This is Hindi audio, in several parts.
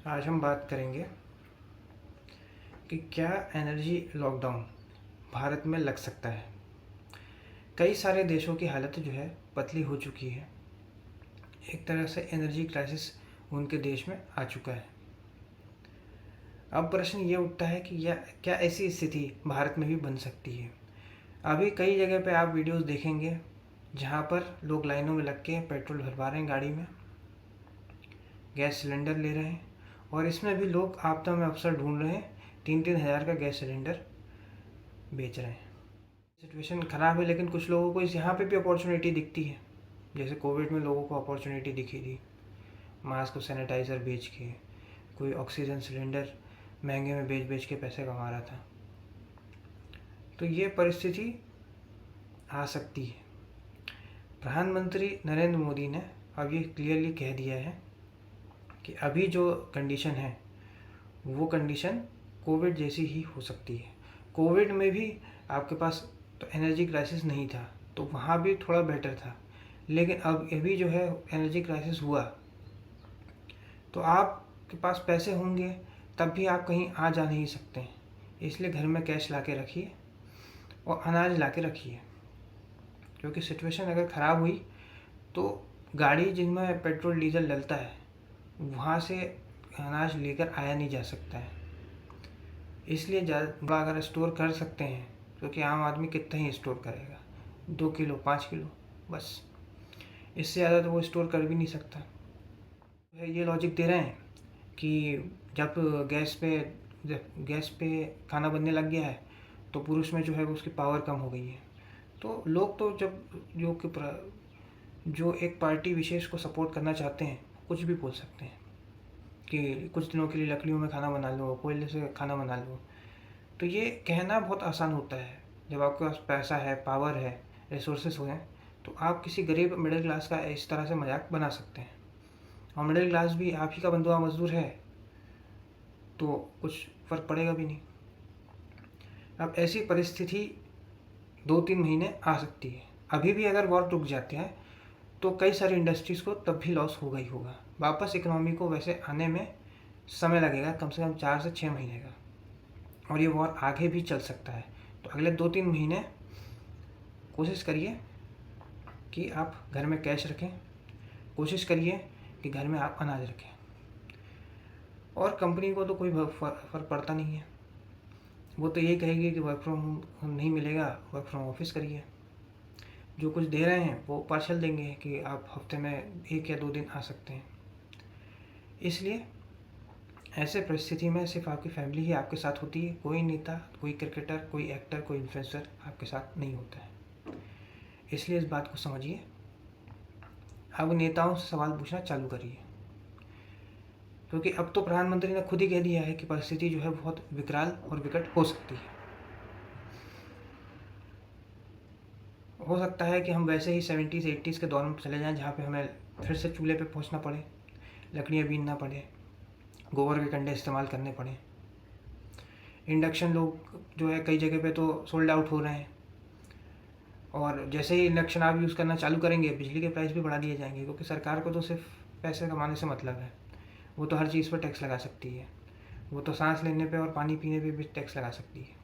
आज हम बात करेंगे कि क्या एनर्जी लॉकडाउन भारत में लग सकता है। कई सारे देशों की हालत जो है पतली हो चुकी है। एक तरह से एनर्जी क्राइसिस उनके देश में आ चुका है। अब प्रश्न ये उठता है कि क्या ऐसी स्थिति भारत में भी बन सकती है। अभी कई जगह पे आप वीडियोस देखेंगे जहाँ पर लोग लाइनों में लग के पेट्रोल भरवा रहे हैं, गाड़ी में गैस सिलेंडर ले रहे हैं, और इसमें भी लोग आपदा में अवसर ढूंढ रहे हैं। 3-3 हज़ार का गैस सिलेंडर बेच रहे हैं। सिचुएशन ख़राब है, लेकिन कुछ लोगों को इस यहाँ पे भी अपॉर्चुनिटी दिखती है। जैसे कोविड में लोगों को अपॉर्चुनिटी दिखी थी, मास्क और सैनिटाइज़र बेच के, कोई ऑक्सीजन सिलेंडर महंगे में बेच बेच के पैसे कमा रहा था। तो ये परिस्थिति आ सकती है। प्रधानमंत्री नरेंद्र मोदी ने अब ये क्लियरली कह दिया है कि अभी जो कंडीशन है वो कंडीशन कोविड जैसी ही हो सकती है। कोविड में भी आपके पास तो एनर्जी क्राइसिस नहीं था, तो वहाँ भी थोड़ा बेटर था, लेकिन अब अभी जो है एनर्जी क्राइसिस हुआ तो आपके पास पैसे होंगे तब भी आप कहीं आ जा नहीं सकते हैं। इसलिए घर में कैश ला के रखिए और अनाज ला के रखिए, क्योंकि सिचुएशन अगर ख़राब हुई तो गाड़ी जिनमें पेट्रोल डीजल डलता है वहाँ से अनाज लेकर आया नहीं जा सकता है। इसलिए ज़्यादा अगर स्टोर कर सकते हैं, क्योंकि आम आदमी कितना ही स्टोर करेगा, 2 किलो 5 किलो बस, इससे ज़्यादा तो वो स्टोर कर भी नहीं सकता। ये लॉजिक दे रहे हैं कि जब गैस पे खाना बनने लग गया है तो पुरुष में जो है वो उसकी पावर कम हो गई है। तो लोग तो जब जो एक पार्टी विशेष को सपोर्ट करना चाहते हैं कुछ भी बोल सकते हैं कि कुछ दिनों के लिए लकड़ियों में खाना बना लो, कोयले से खाना बना लो। तो ये कहना बहुत आसान होता है। जब आपके पास पैसा है, पावर है, रिसोर्सेस हो हैं, तो आप किसी गरीब मिडिल क्लास का इस तरह से मजाक बना सकते हैं। और मिडिल क्लास भी आप ही का बंधुआ मजदूर है तो कुछ फ़र्क पड़ेगा भी नहीं। अब ऐसी परिस्थिति 2-3 महीने आ सकती है। अभी भी अगर वॉर रुक जाते हैं तो कई सारी इंडस्ट्रीज़ को तब भी लॉस होगा ही होगा। वापस इकोनॉमी को वैसे आने में समय लगेगा, कम से कम 4 से 6 महीने का, और ये वॉर आगे भी चल सकता है। तो अगले 2-3 महीने कोशिश करिए कि आप घर में कैश रखें, कोशिश करिए कि घर में आप अनाज रखें। और कंपनी को तो कोई फ़र्क पड़ता नहीं है, वो तो यही कहेगी कि वर्क फ्रॉम होम नहीं मिलेगा, वर्क फ्रॉम ऑफिस करिए। जो कुछ दे रहे हैं वो पार्शल देंगे कि आप हफ्ते में 1 या 2 दिन आ सकते हैं। इसलिए ऐसे परिस्थिति में सिर्फ आपकी फैमिली ही आपके साथ होती है। कोई नेता, कोई क्रिकेटर, कोई एक्टर, कोई इन्फ्लुएंसर आपके साथ नहीं होता है। इसलिए इस बात को समझिए। अब नेताओं से सवाल पूछना चालू करिए, क्योंकि अब तो प्रधानमंत्री ने खुद ही कह दिया है कि परिस्थिति जो है बहुत विकराल और विकट हो सकती है। हो सकता है कि हम वैसे ही 70s 80s के दौर में चले जाएं, जहाँ पे हमें फिर से चूल्हे पे पहुँचना पड़े, लकड़ियाँ बीनना पड़े, गोबर के कंडे इस्तेमाल करने पड़े। इंडक्शन लोग जो है कई जगह पे तो सोल्ड आउट हो रहे हैं, और जैसे ही इंडक्शन आप यूज़ करना चालू करेंगे बिजली के प्राइस भी बढ़ा दिए जाएंगे, क्योंकि सरकार को तो सिर्फ पैसे कमाने से मतलब है। वो तो हर चीज़ पर टैक्स लगा सकती है, वो तो सांस लेने पे और पानी पीने पे भी टैक्स लगा सकती है।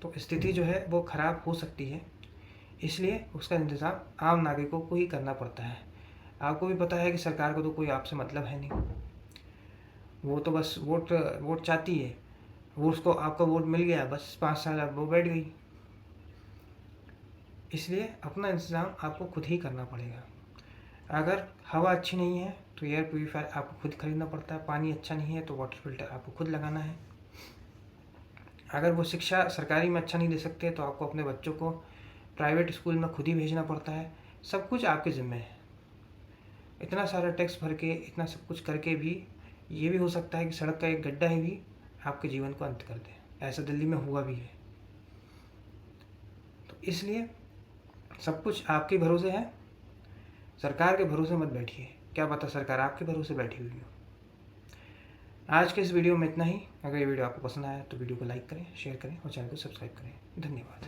तो स्थिति जो है वो ख़राब हो सकती है, इसलिए उसका इंतज़ाम आम नागरिकों को ही करना पड़ता है। आपको भी पता है कि सरकार को तो कोई आपसे मतलब है नहीं, वो तो बस वोट चाहती है, वो उसको आपका वोट मिल गया, बस 5 साल अब वो बैठ गई। इसलिए अपना इंतज़ाम आपको खुद ही करना पड़ेगा। अगर हवा अच्छी नहीं है तो एयर प्योरीफायर आपको खुद खरीदना पड़ता है, पानी अच्छा नहीं है तो वाटर फिल्टर आपको खुद लगाना है। अगर वो शिक्षा सरकारी में अच्छा नहीं दे सकते तो आपको अपने बच्चों को प्राइवेट स्कूल में खुद ही भेजना पड़ता है। सब कुछ आपके ज़िम्मे है। इतना सारा टैक्स भर के, इतना सब कुछ करके भी ये भी हो सकता है कि सड़क का एक गड्ढा ही भी आपके जीवन को अंत कर दे। ऐसा दिल्ली में हुआ भी है। तो इसलिए सब कुछ आपके भरोसे है, सरकार के भरोसे मत बैठिए। क्या पता सरकार आपके भरोसे बैठी हुई हो। आज के इस वीडियो में इतना ही। अगर ये वीडियो आपको पसंद आया तो वीडियो को लाइक करें, शेयर करें और चैनल को सब्सक्राइब करें। धन्यवाद।